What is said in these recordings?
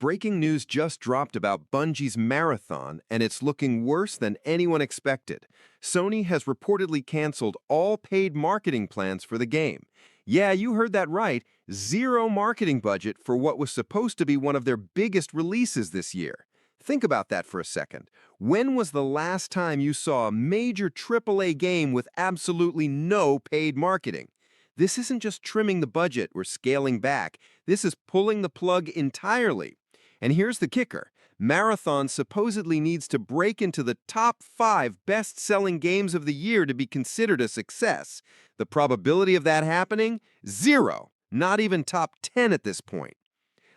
Breaking news just dropped about Bungie's marathon, and it's looking worse than anyone expected. Sony has reportedly canceled all paid marketing plans for the game. Yeah, you heard that right. Zero marketing budget for what was supposed to be one of their biggest releases this year. Think about that for a second. When was the last time you saw a major AAA game with absolutely no paid marketing? This isn't just trimming the budget or scaling back. This is pulling the plug entirely. And here's the kicker. Marathon supposedly needs to break into the top 5 best-selling games of the year to be considered a success. The probability of that happening? Zero. Not even top 10 at this point.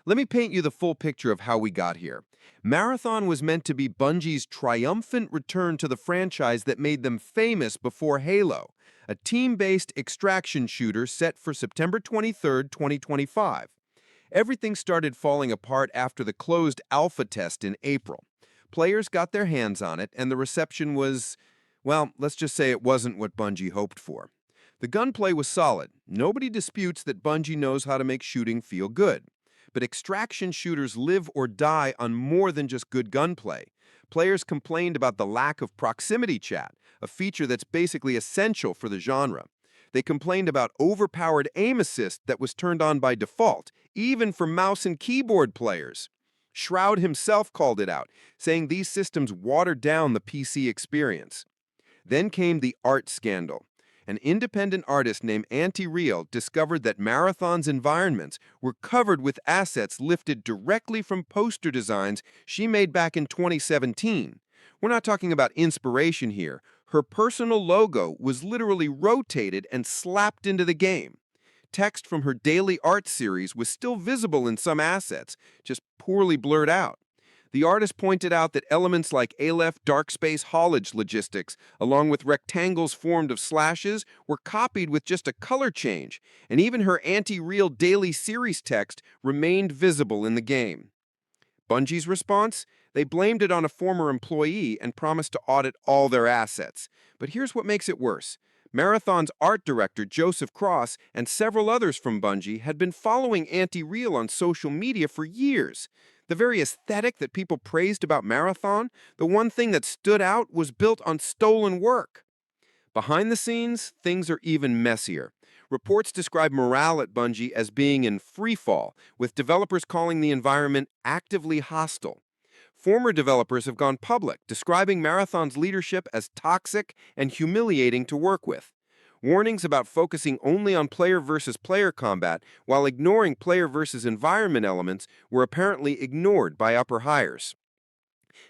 Let me paint you the full picture of how we got here. Marathon was meant to be Bungie's triumphant return to the franchise that made them famous before Halo, a team-based extraction shooter set for September 23, 2025. Everything started falling apart after the closed alpha test in April. Players got their hands on it, and the reception was, well, let's just say it wasn't what Bungie hoped for. The gunplay was solid. Nobody disputes that Bungie knows how to make shooting feel good. But extraction shooters live or die on more than just good gunplay. Players complained about the lack of proximity chat, a feature that's basically essential for the genre. They complained about overpowered aim assist that was turned on by default, even for mouse and keyboard players. Shroud himself called it out, saying these systems watered down the PC experience. Then came the art scandal. An independent artist named Anti-Real discovered that Marathon's environments were covered with assets lifted directly from poster designs she made back in 2017. We're not talking about inspiration here. Her personal logo was literally rotated and slapped into the game. Text from her daily art series was still visible in some assets, just poorly blurred out. The artist pointed out that elements like Aleph dark space haulage logistics, along with rectangles formed of slashes, were copied with just a color change, and even her anti-real daily series text remained visible in the game. Bungie's response? They blamed it on a former employee and promised to audit all their assets. But here's what makes it worse. Marathon's art director, Joseph Cross, and several others from Bungie had been following Anti-Real on social media for years. The very aesthetic that people praised about Marathon, the one thing that stood out, was built on stolen work. Behind the scenes, things are even messier. Reports describe morale at Bungie as being in free fall, with developers calling the environment actively hostile. Former developers have gone public, describing Marathon's leadership as toxic and humiliating to work with. Warnings about focusing only on player versus player combat while ignoring player versus environment elements were apparently ignored by upper hires.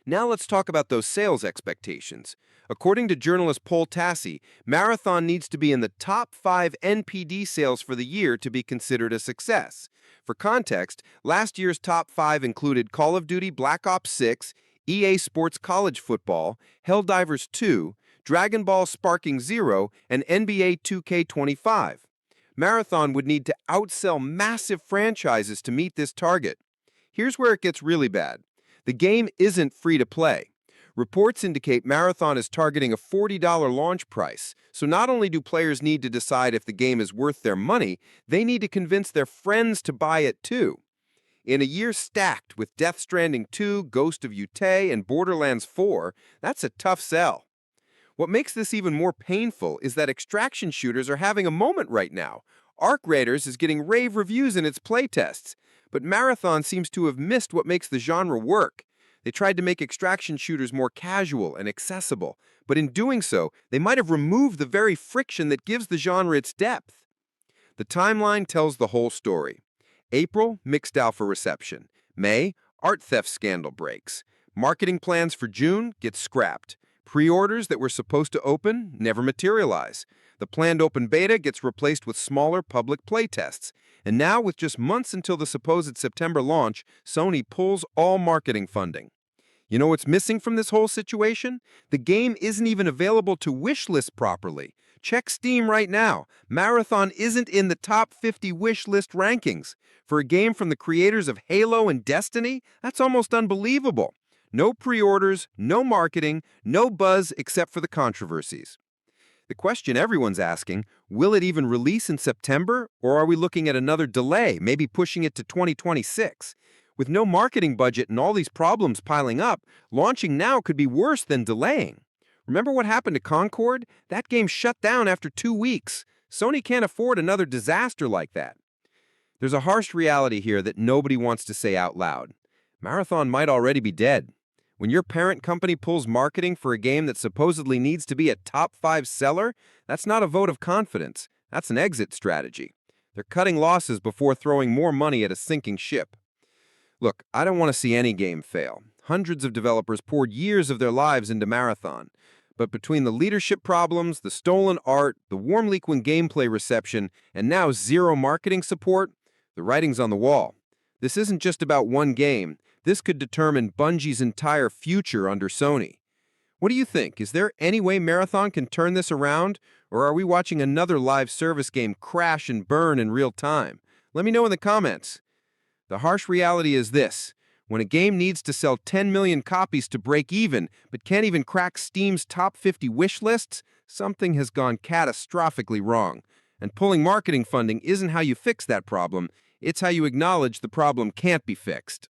Now let's talk about those sales expectations. According to journalist Paul Tassi, Marathon needs to be in the top 5 NPD sales for the year to be considered a success. For context, last year's top 5 included Call of Duty Black Ops 6, EA Sports College Football, Helldivers 2, Dragon Ball Sparking Zero, and NBA 2K25. Marathon would need to outsell massive franchises to meet this target. Here's where it gets really bad. The game isn't free to play. Reports indicate Marathon is targeting a $40 launch price, so not only do players need to decide if the game is worth their money, they need to convince their friends to buy it too. In a year stacked with Death Stranding 2, Ghost of Yutei, and Borderlands 4, that's a tough sell. What makes this even more painful is that extraction shooters are having a moment right now. Arc Raiders is getting rave reviews in its playtests, but Marathon seems to have missed what makes the genre work. They tried to make extraction shooters more casual and accessible, but in doing so, they might have removed the very friction that gives the genre its depth. The timeline tells the whole story. April, mixed alpha reception. May, art theft scandal breaks. Marketing plans for June get scrapped. Pre-orders that were supposed to open never materialize. The planned open beta gets replaced with smaller public playtests. And now, with just months until the supposed September launch, Sony pulls all marketing funding. You know what's missing from this whole situation? The game isn't even available to wishlist properly. Check Steam right now. Marathon isn't in the top 50 wishlist rankings. For a game from the creators of Halo and Destiny, that's almost unbelievable. No pre-orders, no marketing, no buzz except for the controversies. The question everyone's asking, will it even release in September, or are we looking at another delay, maybe pushing it to 2026? With no marketing budget and all these problems piling up, launching now could be worse than delaying. Remember what happened to Concord? That game shut down after 2 weeks. Sony can't afford another disaster like that. There's a harsh reality here that nobody wants to say out loud. Marathon might already be dead. When your parent company pulls marketing for a game that supposedly needs to be a top 5 seller, that's not a vote of confidence. That's an exit strategy. They're cutting losses before throwing more money at a sinking ship. Look, I don't want to see any game fail. Hundreds of developers poured years of their lives into Marathon. But between the leadership problems, the stolen art, the warm leak-when gameplay reception, and now zero marketing support, the writing's on the wall. This isn't just about one game. This could determine Bungie's entire future under Sony. What do you think? Is there any way Marathon can turn this around? Or are we watching another live service game crash and burn in real time? Let me know in the comments. The harsh reality is this. When a game needs to sell 10 million copies to break even, but can't even crack Steam's top 50 wish lists, something has gone catastrophically wrong. And pulling marketing funding isn't how you fix that problem. It's how you acknowledge the problem can't be fixed.